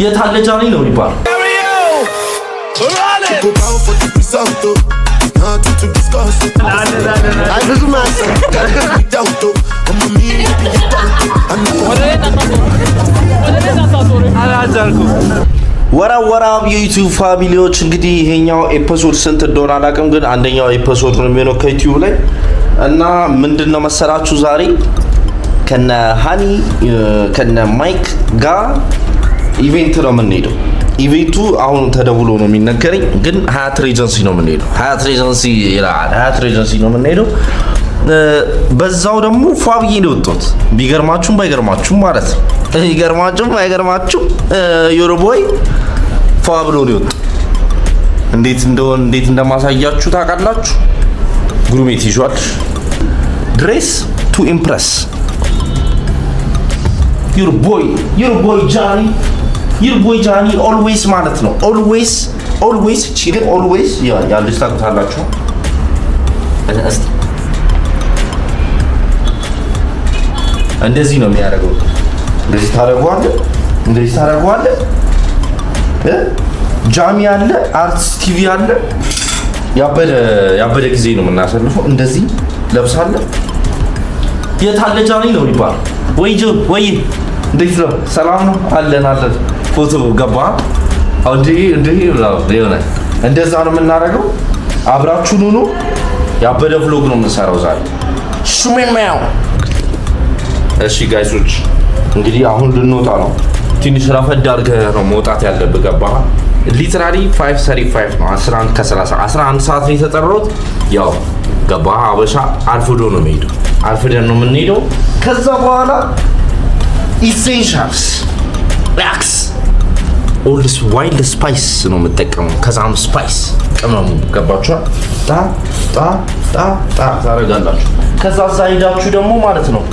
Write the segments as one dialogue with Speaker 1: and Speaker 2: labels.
Speaker 1: የታለ ጃኒ ነው ይባል ወራው የዩቲዩብ ፋሚሊዎች እንግዲህ ይሄኛው ኤፒሶድ ስንት እንደሆነ አላውቅም፣ ግን አንደኛው ኤፒሶድ ነው የሚሆነው ከዩቲዩብ ላይ እና ምንድነው መሰላችሁ ዛሬ ከነ ሃኒ ከነ ማይክ ጋር ኢቨንት ነው የምንሄደው። ኢቨንቱ አሁን ተደውሎ ነው የሚነገረኝ፣ ግን ሀያት ሬጀንሲ ነው የምንሄደው። ሀያት ሬጀንሲ ይላል። ሀያት ሬጀንሲ ነው የምንሄደው። በዛው ደግሞ ፏብዬ ነው የወጣሁት። ቢገርማችሁም ባይገርማችሁም ማለት ነው። ቢገርማችሁም ባይገርማችሁም ዮሮቦይ ፏ ብሎ ነው የወጣው። እንዴት እንደማሳያችሁ ታውቃላችሁ። ግሩሜት ይዟል። ድሬስ ቱ ኢምፕረስ ዮሮቦይ ጃኒ ኦልዌይስ ማለት ነው። ኦልዌይስ ቺሊ ኦልዌይስ ያልሽ ታውቃላችሁ። እንደዚህ ነው የሚያደርገው። እንደዚህ ታደርገዋለህ። ጃሚ አለ፣ አርቲስት ቲቪ አለ። ያበደ ጊዜ ነው የምናሳልፈው። እንደዚህ ለብሳለህ። የታለ ጃኒ ነው ይባል ወይ እንዴት ነው? ሰላም ነው አለን። ፎቶ ገባ እንዴ ሊሆነ እንደዛ ነው የምናደርገው። አብራችሁን ሁኑ። ያበደ vlog ነው የምንሰራው ዛሬ። ሹሜማው እሺ ጋይሶች እንግዲህ አሁን ልንወጣ ነው። ትንሽ ረፈድ አድርገህ ነው መውጣት ያለብህ። ገባህ? ሊትራሊ 5:35 ነው። 11 ከ30 11 ሰዓት ነው የተጠራሁት። ያው ገባህ? አበሻ አርፍዶ ነው የሚሄደው። አርፍደን ነው የምንሄደው። ከዛ በኋላ ኢሴንሻልስ ራክስ ኦልስ ዋይልድ ስፓይስ ነው የምጠቀመው። ከዛም ስፓይስ ቅመሙ ገባችኋል? ጣ ታረጋላችሁ። ከዛ ሄዳችሁ ደግሞ ማለት ነው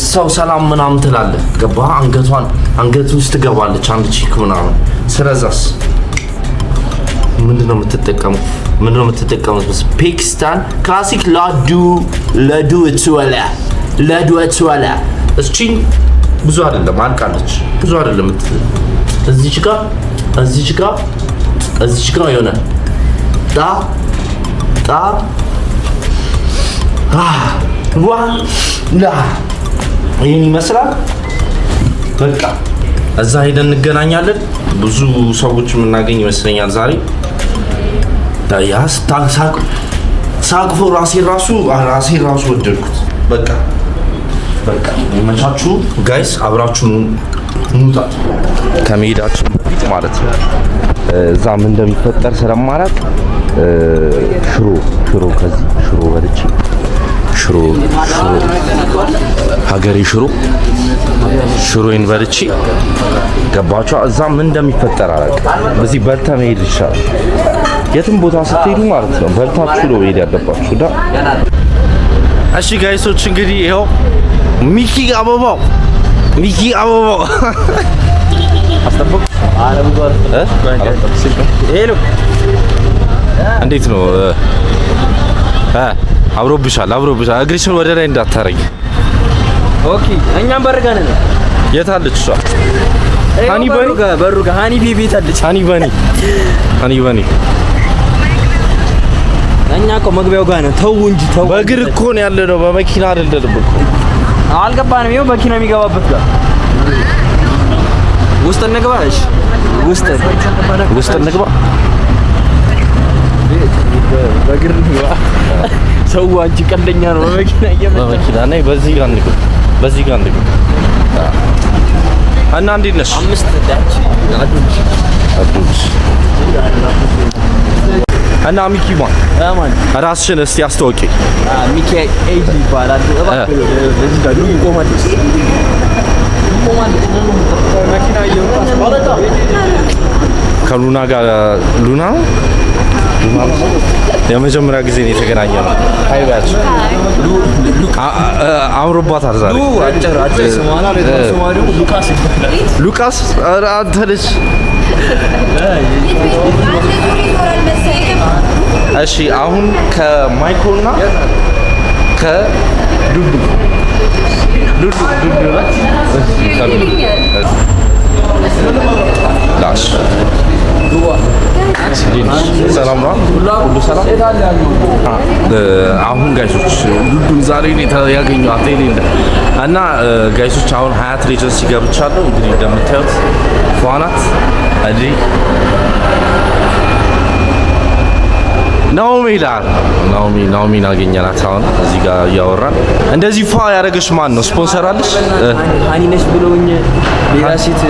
Speaker 1: ሰው ሰላም ምናምን ትላለህ። ገባህ? አንገቱ ውስጥ ትገባለች አንድ ቺክ ምናምን። ስለዛስ ምንድነው የምትጠቀሙት? ፓኪስታን ክላሲክ ለዱ እትወላ እስቺን ብዙ አይደለም አልቃለች። ብዙ አይደለም እዚች ጋር የሆነ ይህን ይመስላል። በቃ እዛ ሄደን እንገናኛለን። ብዙ ሰዎች የምናገኝ ይመስለኛል ዛሬ። ሳቅፎ ራሴ ራሱ ወደድኩት። በቃ ይመቻችሁ ጋይስ። አብራችሁን እንውጣ ከመሄዳችን በፊት ማለት ነው። እዛ ምን እንደሚፈጠር ስለማላውቅ ሽሮ በልቼ ሀገሬ ሽሮዬን በልቼ ገባችሁ። እዛ ምን እንደሚፈጠር አላውቅም። በዚህ በልተ መሄድ ይሻላል። የትም ቦታ ስትሄዱ ማለት ነው በልታችሁ ነው መሄድ ያለባችሁ። እሺ ጋይሶች እንግዲህ ይኸው ሚኪ አበባው አስተፈቅ ሄሎ እንዴት ነው? አብሮብሻል። እግርሽን ወደ ላይ እንዳታረጊ።
Speaker 2: ኦኬ እኛም በርጋ ነን።
Speaker 1: የት አለች እሷ? ሃኒ
Speaker 2: በሩጋ ሃኒ ቢቢ ታለች።
Speaker 1: ሃኒ ባኒ
Speaker 2: እኛ እኮ መግቢያው ጋር ነው። ተው እንጂ ተው።
Speaker 1: በእግር እኮ ነው ያለነው፣ በመኪና አይደለም እኮ።
Speaker 2: አልገባንም። ይኸው መኪና የሚገባበት ጋር ውስጥ እንግባ። እሺ ውስጥ እንግባ። በእግር እንግባ። ሰው አንቺ ቀልደኛ ነው።
Speaker 1: በመኪና ነይ። በዚህ ጋር እንግባ። እና እንዴት ነሽ?
Speaker 2: አምስት ዳች
Speaker 1: አዱች እና ሚኪ ማን ራስሽን እስቲ አስተዋውቂ።
Speaker 2: ሚኪ ኤጂ ይባላል። እዚህ ጋር ሉዩ ቆማል። መኪና
Speaker 1: ከሉና ጋር ሉና የመጀመሪያ ጊዜ ነው የተገናኘነው። አይባች አምሮባታል ዛሬ። አጭር ስሟ ሉቃስ አንተ ልጅ። እሺ አሁን ከማይኮና ከዱዱ ሰላም ነው ሁሉ ሰላም አሁን ጋይሶች ዱዱን ዛሬ ነው ያገኘኋት ቴሌንደ እና ጋይሶች አሁን ሀያት ሬጀንሲ ገብቻለሁ እንግዲህ እንደምታዩት ፏናት አዲ ናኦሚ አገኘናት አሁን እዚህ ጋር እያወራን እንደዚህ ፏ ያደረገሽ ማን ነው ስፖንሰር አለሽ
Speaker 2: ሃኒ ነሽ ብሎኝ ሌላ ሴት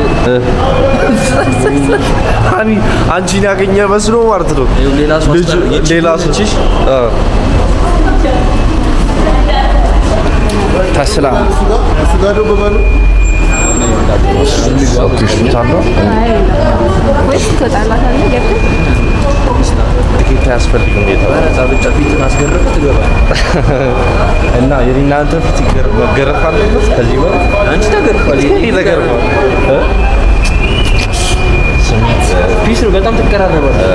Speaker 1: ሃኒ አንቺን ያገኘ መስሎ ማለት ነው ሌላ ሰው ታስላ ስጋዶ በባሉ ትኬት ያስፈልግም የተባለ
Speaker 2: ብቻ ፊትን አስገረፍ ትገባለህ
Speaker 1: እና የእናንተ ፊት መገረፍ አለበት ከዚህ በኋላ
Speaker 2: አንቺ ተገርፋለህ
Speaker 1: ተገርፋለህ
Speaker 2: ፒስ ነው በጣም ትቀራረባለህ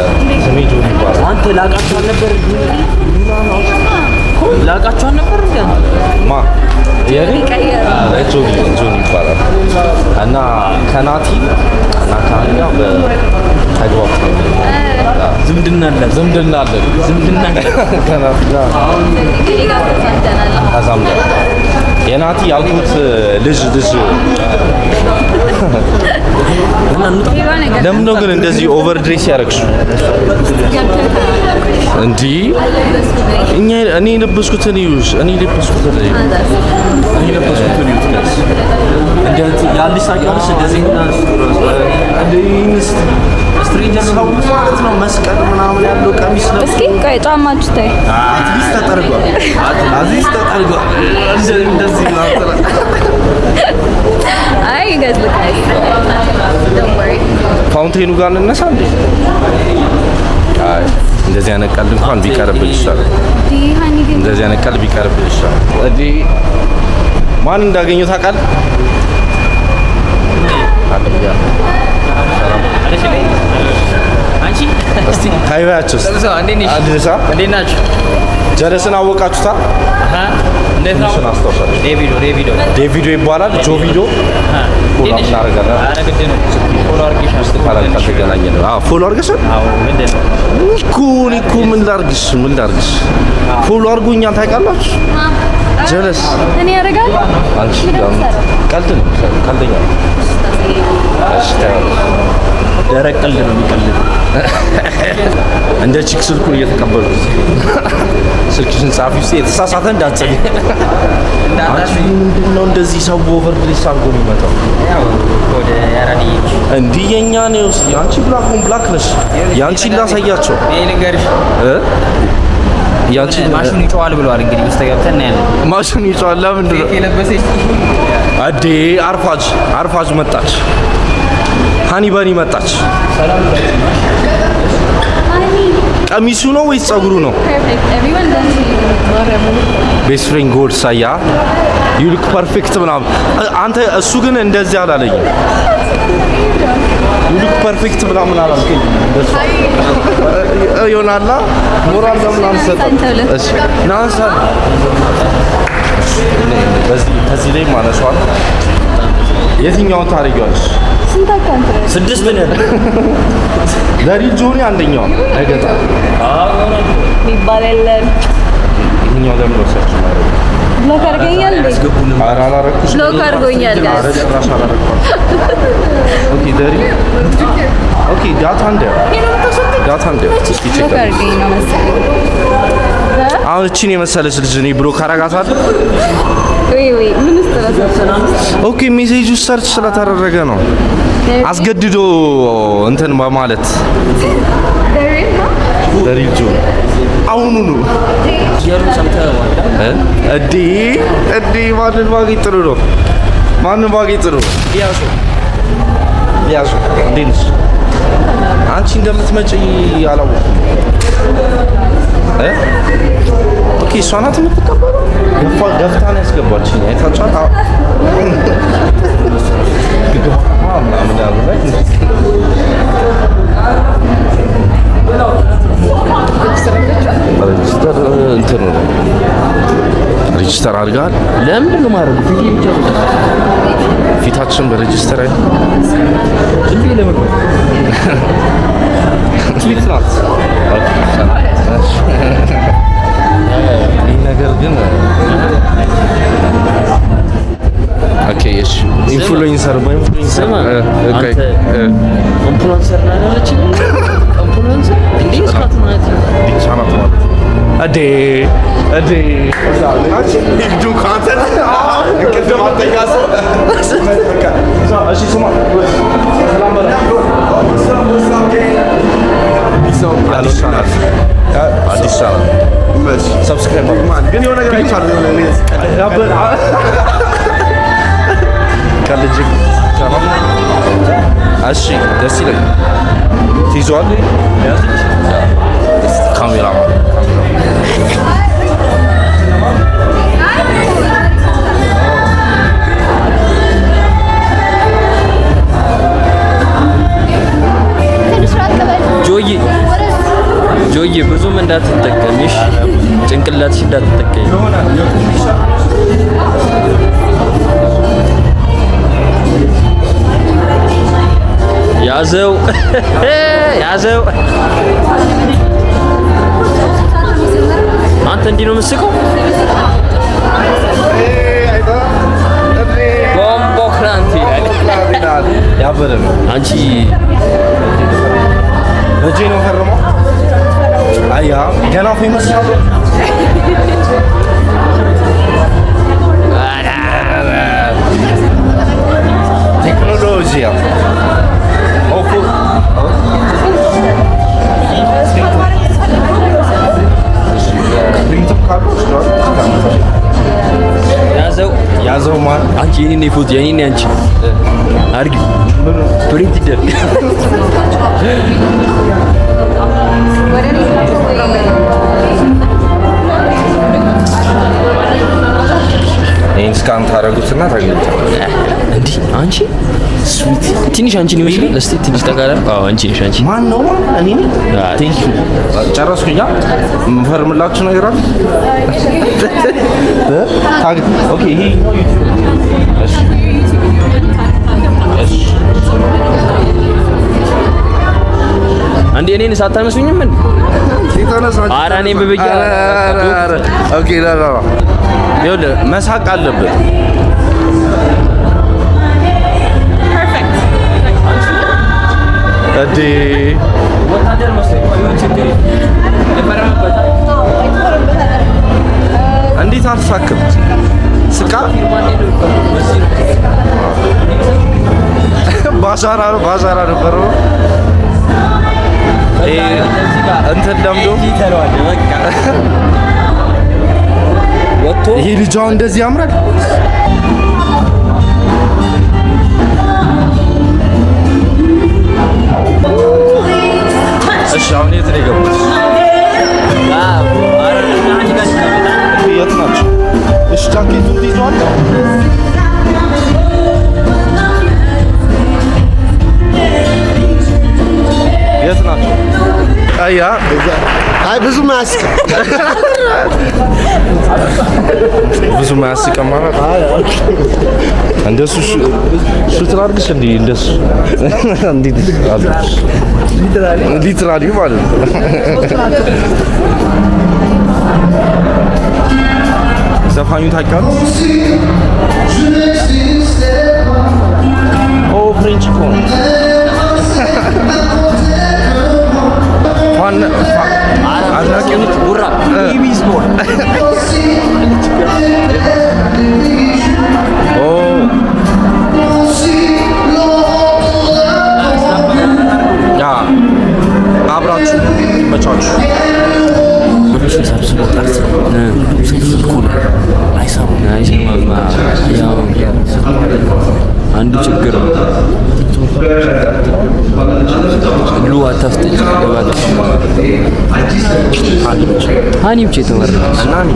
Speaker 1: ስሜ ጆኒ ይባላል
Speaker 2: አንተ ላቃቸው አልነበር እንዴ
Speaker 1: ማ የኔ ጆኒ ይባላል እና ከናቲ እና ካኛ በተግባብተን
Speaker 2: ዝምድና አለ
Speaker 1: ከናቲ ጋር አዛምደ የናቲ ያልኩት ልጅ ለምን ነው ግን እንደዚህ ኦቨር ድሬስ ያደረግሽው እንዴ እኔ ለበስኩትን ይውሽ እኔ ለበስኩትን
Speaker 2: እንደዚህ ያልሽ ታውቂያለሽ እንደዚህ ስትሬንጀር
Speaker 1: ሰው ማለት ነው መስቀል ምናምን ያለው ቀሚስ ነው
Speaker 3: እስኪ ቆይ ጫማችሁ ታይ
Speaker 1: አትሊስት ተጠርጓል እንደዚህ
Speaker 3: አይ guys look nice don't worry
Speaker 1: ፋውንቴኑ ጋር እንነሳ እንዴ አይ እንደዚህ ያነቃል እንኳን ቢቀርብልሽ ይችላል እንደዚህ ያነቃል ቢቀርብልሽ ይችላል እዲ ማን እንዳገኘው ታውቃለህ አጥያ
Speaker 2: አንቺ
Speaker 1: እስቲ ታይባችሁ አዲሳ
Speaker 2: እንዴት ናችሁ
Speaker 1: ጀለስን አወቃችሁታ
Speaker 2: እንዴት ነው ዴቪዶ
Speaker 1: ይባላል ጆቪዶ ፎሎ አድርገናል
Speaker 2: አረግደን ፎሎ አድርገሽ
Speaker 1: አስተካክላለኝ ነው ፎሎ አድርገሽ
Speaker 2: አዎ ምንድነው
Speaker 1: እኮ ምን ላድርግሽ ፎሎ አድርጉኛ ታውቃላችሁ ጀለስ
Speaker 3: እኔ ያረጋለሁ
Speaker 1: አንቺ ቀልደኛ
Speaker 2: ደረቅ ቀልድ ነው የሚቀልድ
Speaker 1: እንደ ቺክ ስልኩን እየተቀበሉት ስልክሽን ጻፊ ውስጥ የተሳሳተ እንዳትጸልይ ምንድነው እንደዚህ ሰው ኦቨር ድሬስ አድርጎ የሚመጣው
Speaker 2: ያው ወደ ያራዲ
Speaker 1: እንዲህ የኛ ነው አንቺ ብላክ ነሽ ያንቺን ላሳያቸው
Speaker 2: ይሄ ልንገርሽ
Speaker 1: ያንቺ
Speaker 2: ማሽኑ ይጮሃል ብለዋል እንግዲህ ውስጥ ገብተን ያለን
Speaker 1: ማሽኑ ይጮሃል ለምንድን ነው
Speaker 2: የለበሰች
Speaker 1: አዴ አርፋጅ መጣች ሃኒ ባኒ መጣች ቀሚሱ ነው ወይስ ጸጉሩ ነው
Speaker 3: perfect everyone does
Speaker 1: ቤስት ፍሬንድ ጎድ ሳያ ዩ ሉክ ፐርፌክት ምናምን አንተ እሱ ግን እንደዚህ አላለኝ ዩ ሉክ ፐርፌክት ምናምን አላልከኝ እንደሱ ዮናላ ሞራል ለምን አንሰጠም እሺ ናንሳ በዚህ ከዚህ ላይ ማነሷል የትኛውን ታሪያለሽ
Speaker 3: ስንት አካውንት ነው
Speaker 2: 6 ነን
Speaker 1: ዛሬ ጆኒ አንደኛው ነገታ
Speaker 3: ቢባል የለም
Speaker 1: ይሄኛው ደግሞ ሰርች ማለት
Speaker 3: ብሎክ አድርገኛል
Speaker 1: አራራረኩሽ
Speaker 3: ብሎክ አድርጎኛል ጋር
Speaker 1: ኦኬ ዳሪ ኦኬ ዳታ እንደ እስኪ ቼክ
Speaker 3: ብሎክ አድርገኝ ነው መሰለኝ
Speaker 1: አሁን እቺን የመሰለች ልጅ እኔ ብሎክ አረጋታለሁ
Speaker 3: ወይ ምን ስትረሳ
Speaker 1: ኦኬ ሜሴጁ ሰርች ስለተደረገ ነው አስገድዶ እንትን በማለት ዳሪ ጆኒ አሁኑ ነው
Speaker 2: የሩ ሰምተህ
Speaker 1: እዲ ማንን ማግኘት ጥሩ ነው ያሱ ዲንስ አንቺ እንደምትመጪ አላወኩም ኦኬ እሷ ናት የምትቀበለው ገፍታን ያስገባችኝ አይታችኋል ምናምን ያሉ ላይ ሬጅስተር እንትን ነው ሬጅስተር አድርገሃል ለምንድን ነው ማድረግ ፊታችን በሬጅስተር አይ እንዴ ለምን ስዊት ናት። ይህ ነገር ግን ኦኬ እሺ ኢንፍሉዌንሰር
Speaker 2: ስማ አንተ ኢንፍሉዌንሰር ነህ አለችኝ። ኢንፍሉዌንሰር እንዴ ስካት ማለት
Speaker 1: ዲቻናት ማለት አዴ ይዱ ካንተን ከደማ ተያሰ እሺ ስማ ሰላም በላ አዲስ ቻናል ሰብስክራይብ ማን ግን የሆነ ነገር አይቻልም ከልጅ ቻናል እሺ ደስ ይላል ትይዟል ካሜራ
Speaker 2: ጆዬ ብዙም እንዳትጠቀሚሽ ጭንቅላትሽ እንዳትጠቀሚ ያዘው አንተ እንዲህ ነው የምትስቀው ቦምቦ ክራንቲ
Speaker 1: ያበረ
Speaker 2: አንቺ
Speaker 1: በጄ ነው ፈርሞ አያ ገና ፌመስ ነው ቴክኖሎጂ ኦኮ ያዘው ማን
Speaker 2: አንቺ የኔ ፎቶ የኔ አንቺ አርጊ ፕሪንት ይደረግ
Speaker 1: ይሄን ስካን ታረጉትና ታገኙታላችሁ
Speaker 2: እንዴ አንቺ ስዊት ትንሽ አንቺ ነው ይመስል እስቲ ትንሽ ተጋራ አዎ አንቺ ነሽ አንቺ
Speaker 1: ማን ነው እኔ ነኝ ቴንክ ዩ ጨረስኩኛ ምፈርምላችሁ ነገር አለ ታግ ኦኬ ይሄ ነው ዩቲዩብ እሺ
Speaker 2: አንዴ እኔን ሳታመስሉኝም ምን ኧረ እኔ በበያ
Speaker 1: ኦኬ ላላ ይኸውልህ መሳቅ አለብን እዴ
Speaker 2: ወታደር መስሎኝ ችግር
Speaker 1: እንዴት አልሳክም ስቃ ባዛራ ነበር እንትን ለምዶ ወጥቶ ይሄ ልጅ አሁን እንደዚህ ያምራል እሺ አሁን የት ነው የገቡት የት ናቸው እሺ ጃኬቱን ትይዟል የት ናቸው አያ
Speaker 4: አይ ብዙ ማያስቅ
Speaker 1: ማለት እንደሱ ሹት አድርግሽ እንዴ እንደሱ እንዴ ሊትራሊ ማለት ነው ዘፋኙ ታውቂዋለሽ ኦ ፍሬንች ኮን አድናቂዎች
Speaker 2: ቡራ ኢቢ ስፖርት
Speaker 1: ኦ ያ አብራችሁ መቻችሁ
Speaker 2: አንዱ ችግር ነው ሉ አታፍጥጭ ባለሽ ሃኒ ብቻ ተወረደ
Speaker 1: ናኒ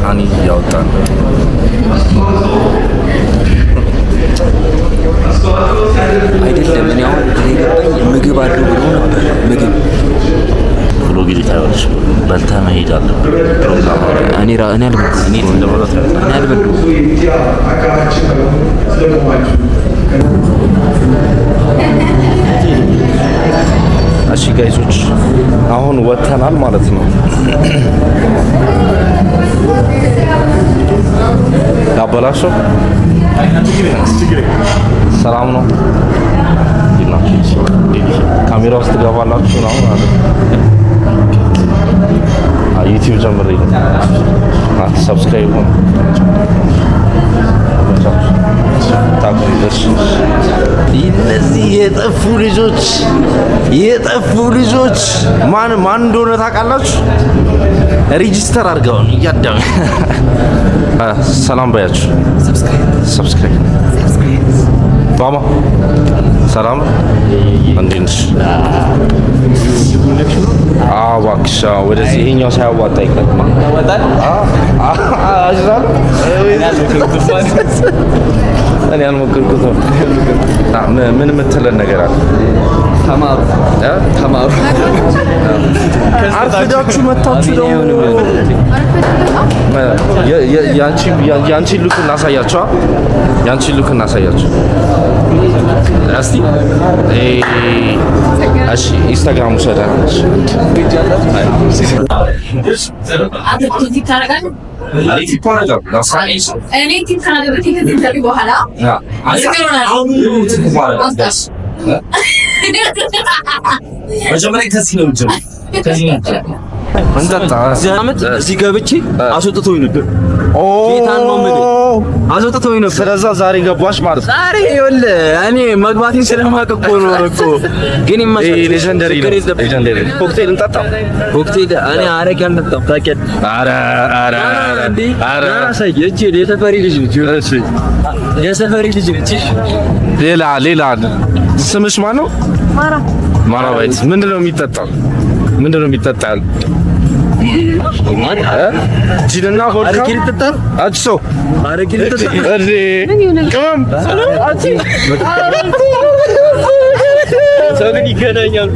Speaker 1: ሃኒ ያወጣን
Speaker 2: አይደለም እኔ አሁን ገባኝ ምግብ አለው ብሎ ነበር ምግብ
Speaker 5: ብሎ ጊዜ ታይዋለሽ በልታ መሄድ አለብን ፕሮግራም
Speaker 2: እኔ አልበላሁም
Speaker 1: እሺ ጋይሶች አሁን ወተናል ማለት ነው። ዳበላሽው ሰላም ነው። ካሜራ ውስጥ ገባላችሁ ነው ማለት ዩቲዩብ ጀምሬ ሰብስክራይብ ነው ታክሪሽ እነዚህ የጠፉ ልጆች ማን እንደሆነ ታውቃላችሁ? ሬጂስተር አድርገው እያዳመ ሰላም ባያችሁ ሰብስክራይብ ባማ ሰላም እንዴት ነሽ? እባክሽ ወደዚህ ይሄኛው ሳያዋጣ ይቀጥማ ያዋጣል። እኔ አልሞከርኩትም። ምን የምትለን ነገር አለ? ተማሩ አርፍዳችሁ መታችሁ ደግሞ ያንቺን ሉክ እናሳያችሁ። ያንቺን ሉክ እናሳያችሁ እስቲ። እሺ ኢንስታግራም ውሰዳ
Speaker 2: እዚህ ገብቼ አስወጥቶኝ ነበር። ጌታን ነው የምልህ አስወጥቶኝ ነበር።
Speaker 1: ስለዛ ዛሬ ገባሽ ማለት ነው።
Speaker 2: ዛሬ ይኸውልህ እኔ መግባቴን ስለማውቅ እኮ ነው እኮ። ግን
Speaker 1: ሌጀንደሪ ኮክቴል እንጠጣ።
Speaker 2: ኮክቴል እኔ አረቄ አልጠጣም ታውቂያለሽ። ኧረ እቺ የሰፈሪ ልጅ ነች። የሰፈሪ ልጅ ነች።
Speaker 1: ሌላ ስምሽ ማን ነው? ማራ ባይት ምንድነው የሚጠጣው? ጂንና ሆልካ አረቄ ልጠጣ። አጭሶ አረቄ ልጠጣ። ቅመም ሰው ይገናኛል።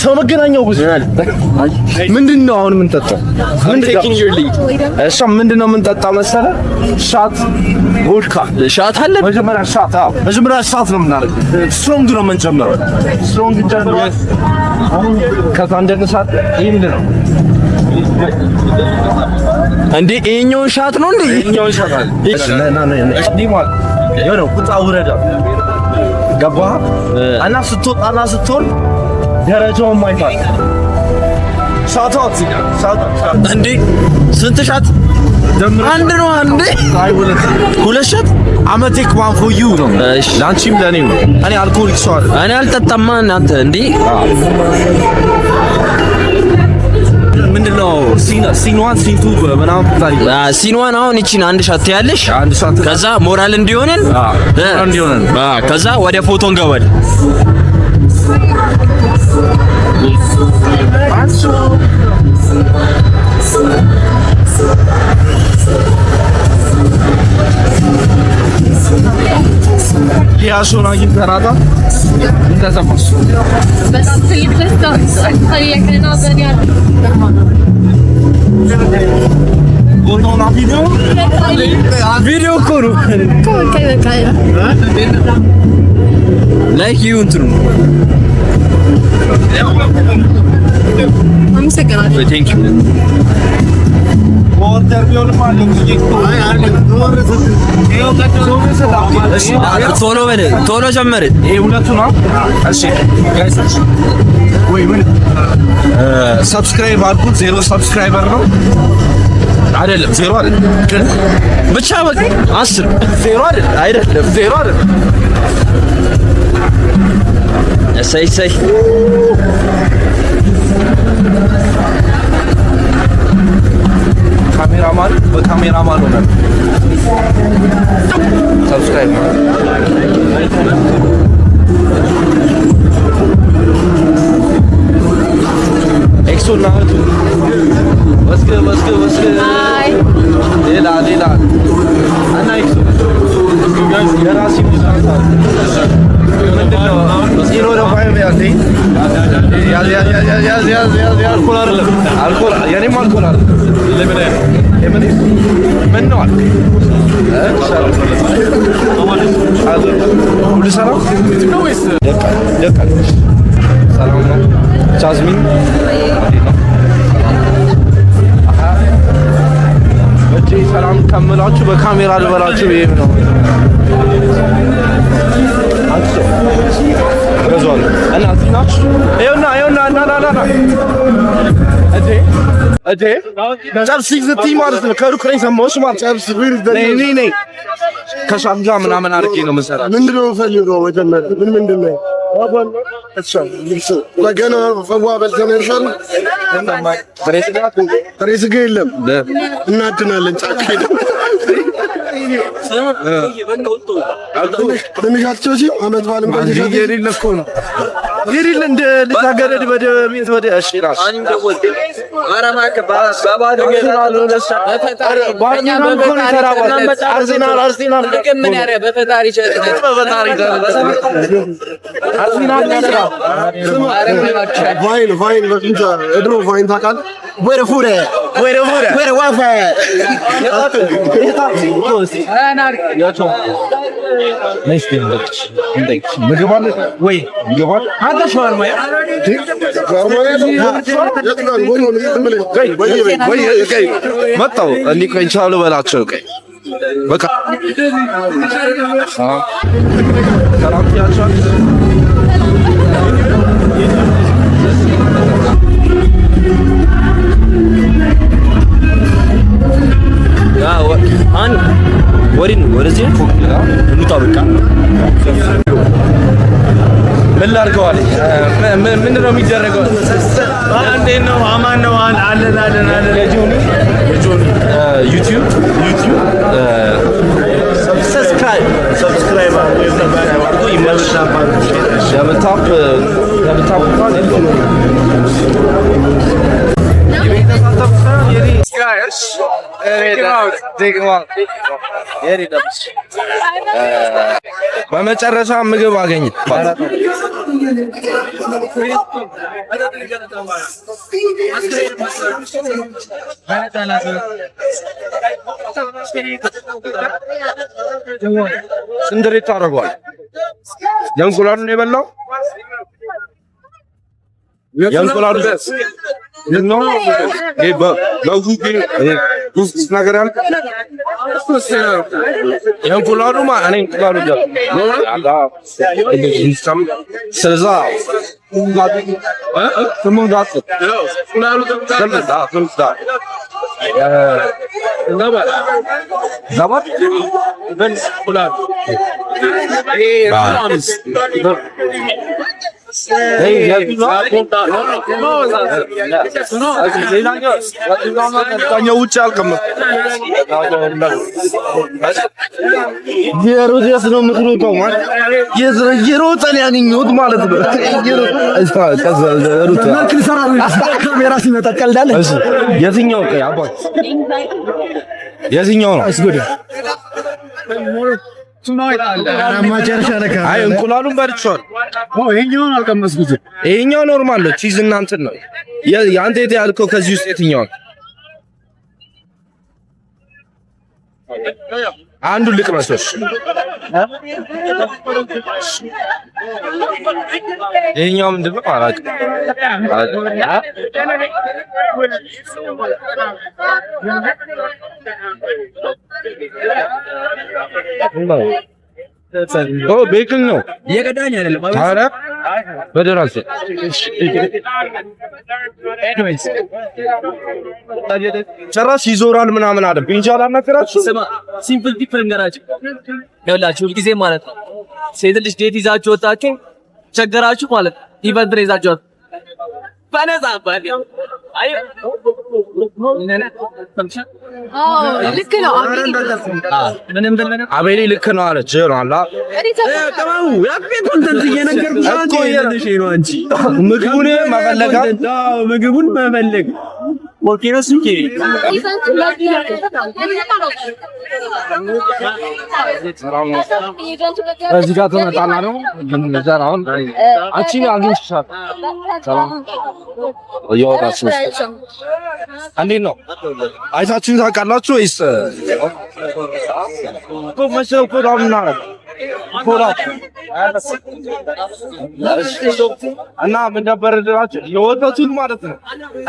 Speaker 1: ሰው መገናኛው ብዙ ምንድነው አሁን የምንጠጣው? ምንድነው የምንጠጣው መሰለህ? ሻት ቮድካ
Speaker 2: ሻት አለ።
Speaker 1: መጀመሪያ ሻት ነው የምናደርገው። ስትሮንግ ነው የምንጨምረው። ስትሮንግ ጨምረን ከዛ እንደነሳት ይሄ ምንድን ነው
Speaker 2: እንዴ? ይሄኛውን ሻት ነው እንዴ?
Speaker 1: ይሄኛውን ሻት አለ። የሆነ ቁጣ ውረዳ ገባህ? እና ስትወጣና ስትወርድ ደረጃውን ማይፋል ሻታት
Speaker 2: እንዴ? ስንት ሻት? አንድ ነው። አንዴ ሁለት ሻት
Speaker 1: አመቴክ ዋን ፎር ዩ ነው። ለአንቺም ለእኔም ነው። እኔ አልኮሆሊክ ሰው አይደል።
Speaker 2: እኔ አልጠጣማ። እናንተ እንዴ
Speaker 1: ምንድነው ሲንዋን ሲንቱ ምናምን ታሪክ
Speaker 2: ሲንዋን አሁን እቺን አንድ ሻት ያለሽ
Speaker 1: አንድ ሻት
Speaker 2: ከዛ ሞራል እንዲሆነን ከዛ ወደ ፎቶ እንገባለን።
Speaker 1: ያሾና ይተራታ እንደሰማሽ
Speaker 3: በጣም ትልቅ ደስታ ታየከና በዲያ
Speaker 1: ጎቶና ቪዲዮ እኮ ነው።
Speaker 2: ላይክ ዩ እንትኑ
Speaker 3: አመሰግናለሁ።
Speaker 2: ቴንክ ዩ ቶሎ ጀመረ።
Speaker 1: ይሄ ሁለቱ ነው። እሺ ጋይስ ወይ ምን ሰብስክራይብ አድርጉት። 0 ሰብስክራይበር ነው አይደለም? 0 አይደለም
Speaker 2: ብቻ በቃ 10
Speaker 1: 0 አይደለም 0 አይደለም።
Speaker 2: እሰይ
Speaker 1: ካሜራማን በካሜራማን ሆነ ሰብስክራይብ ኤክሶና እህቱ ወስገ
Speaker 3: አይ
Speaker 1: ሌላ እና ኤክሶ የራሲ አልኮል ምን ነው አልክ? ሁሉ ሰላም ነው ወይስ ደቃል? ሰላም ነው። ጃዝሚን እጄ ሰላም ከምላችሁ በካሜራ ልበላችሁ ይሄ ነው። አንተ ገዟል እና ትናች ይኸውና ና እዴ ጨብሲ ዝቲ ማለት ነው። ከሩቅ ነኝ ሰማሁሽ ማለት ጨብሲ ነይ ከሻም ጋር ምናምን አድርጌ ነው የምሰራ።
Speaker 4: ምንድነው ፈልገው መጀመሪያ ምንድነው ለገና ፈዋ በልተነሻል ጥሬ ስጋ የለም እናድናለን ጫካ ሄደን ትንሻቸው ሲ አመት ባልም
Speaker 1: የሌለ እኮ ነው የሌለ እንደ ልጃገረድ በደሜት ወደ እሺ ራስ
Speaker 4: ቫይን በፊት ድሮ ቫይን ታውቃለህ? ወደ ፉረ ወደ ዋፋ
Speaker 1: ምግብ አለ ወይ? ምግብ አለ አንተ ሻርማ መጣሁ እኔ ከንቻሉ በላቸው ቀይ በቃ ሰላም ያቻል ወደዚህ እንውጣ በቃ ምን ላድርገው አለኝ። ምንድን ነው የሚደረገው? እንዴት ነው? አማን ነው? አለን የጆኒ ዩቲዩብ ሰብስክራይብ አድርጎ ይመልሳል። ደብታፕ በመጨረሻ ምግብ አገኘ። እንድሪት ታደርገዋል። የእንቁላሉን ነው የበላው። የእንቁላሉ ነው ነገር ያልክ የእንቁላሉ እኔ እንቁላሉ ስለዛ ውጭ አልቀመጥም። የሮዚያስ ነው የምትሮጠው ማለት የሮጠን ያገኘሁት ማለት ነው። ካሜራ ሲመጣ ትቀልዳለህ። የትኛው ቀይ አባት የትኛው ነው? አይ እንቁላሉን በልቼዋለሁ። ይሄኛውን አልቀመስኩትም። ይሄኛው ኖርማል ነው። ቺዝ እና እንትን ነው። ያንተ የት ያልከው ከዚህ ውስጥ የትኛው ነው? አንዱን ልቅመሶች ይሄኛው ምንድን ነው? አላውቅም። ቤክል ነው የቀዳኝ አይደለም። ኧረ በደራስ ጭራሽ ይዞራል ምናምን አለ። ቢንጃል አናገራችሁ። ስማ ሲምፕል ዲፈር እንገራችሁ ያላችሁ ሁልጊዜ ማለት ነው። ሴት ልጅ ዴት ይዛችሁ ወጣችሁ ቸገራችሁ ማለት ነው። ኢቨንት ነው ይዛችሁ በነፃ አይ ልክ ነው። አቤሌ ልክ ነው አለች። ጀራላ ምግቡን መፈለግ
Speaker 4: porque no sé qué. እዚህ ጋር ተመጣጣና ነው እንደዛራውን አንቺ አግኝተሻል ሰላም ወዮራስ እንዴት ነው አይታችሁን ታውቃላችሁ ወይስ ኮመሰው ኮዳምና ኮዳ እና ምን ነበር ድራችሁ የወጣቱን ማለት ነው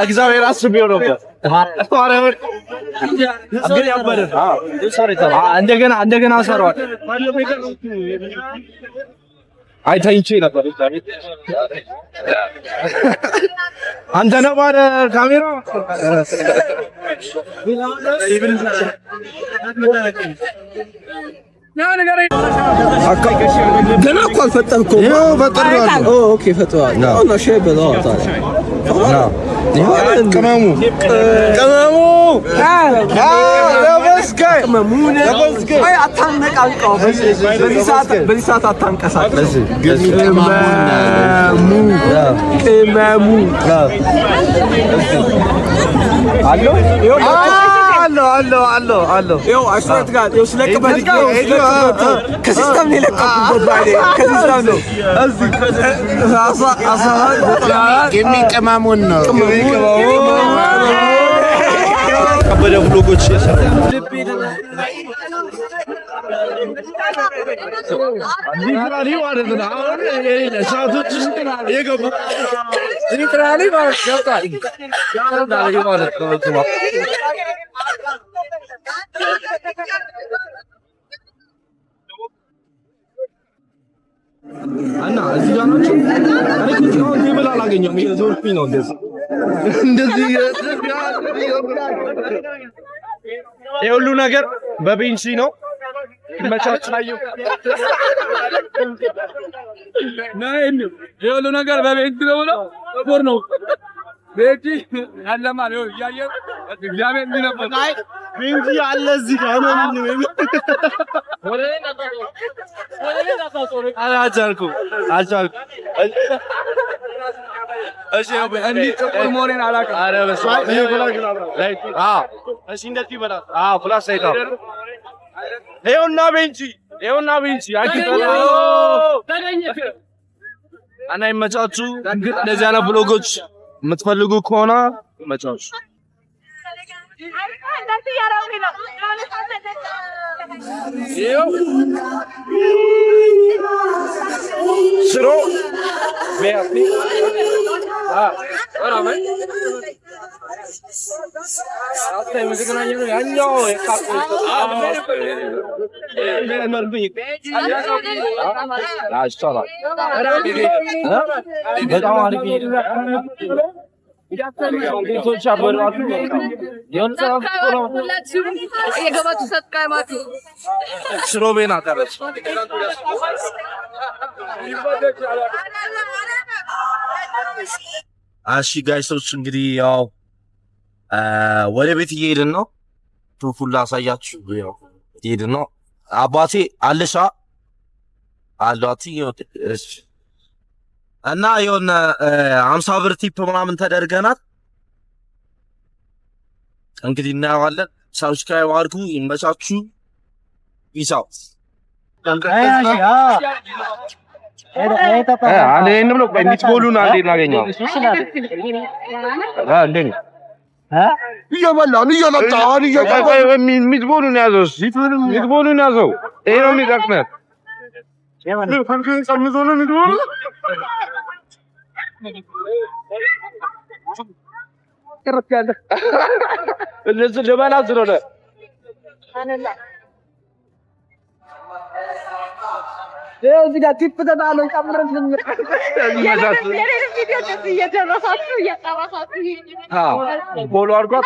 Speaker 4: እግዚአብሔር አስቢው ነበር አማራው ግን ያበረ እንደገና ሰራው አይታይቼ ነበር አንተ ነው ባለ ካሜራ ገና እኮ አልፈጠንኩም ፈጥረዋለሁ ኦኬ ፈጥረዋለሁ ነው ሼ በለው ታዲያ ቅመሙ አይ አታነቃንቀው በዚህ ሰዓት አታንቀሳቀስ ቅመሙ አሎ ይኸው አሽራት ጋር ይኸው ስለቀበል ከሲስተም ነው የለቀቁበት ባይኔ ከሲስተም ነው እዚህ የሚቀማሙን ነው ከበደ ብሎጎች አና እዚህ ጋር ናቸው እኔ ኩቲው ቴብል አላገኘሁም የዞርኩኝ ነው እንደዚህ የሁሉ ነገር በቤንሲ ነው መቻቻዩ ነኝ የሁሉ ነገር በቤንሲ ነው ቦር ነው ቤቲ ያለማ ነው ያየ እግዚአብሔር ምን አይ ቤንሲ አለ እዚህ ጋር ነው አልቻልኩ እሺ እንዴ ጥቁር ሞሬን አላቀ አረ በስመ እሺ እንደዚህ ይበላል ፍላሽ ሳይታ ይኸውና ቤንቺ ተገኘ እና ይመቻችሁ እንደዚህ አይነት ብሎጎች የምትፈልጉ ከሆነ ይመቻችሁ ሽሮ ቢያቲ አራመ አጥተ ምዝግናኝ ነው ያኛው የካቆ መልኩኝ አሽታላ በጣም አሪፍ ቶች አበራቱ የሆነ የገባቱ ሰጥቃማቱ ሽሮቤና ታረስ
Speaker 1: እሺ ጋይሶች እንግዲህ ያው ወደ ቤት እየሄድን ነው ቱፉላ አሳያችሁ ያው እየሄድን ነው አባቴ አለሻ አሏት እሺ እና የሆነ 50 ብር ቲፕ ምናምን ተደርገናል እንግዲህ እናያዋለን ሰብስክራይብ አድርጉ ይመቻችሁ ፒስ አውት አንዴ እንብሎ ሚትቦሉን አንዴ እናገኘው አንዴ እየበላን እየመጣን ሚትቦሉን ያዘው ሚትቦሉን ያዘው ይሄ ነው የሚጠቅመን ፈንከን ጸምዞ ነው ሚትቦሉ ከረካለ ለዚህ ለባላ ዝሮለ እዚህ ጋር ቲፕ ተጣለው ጨምረን ፎሎ አድርጓት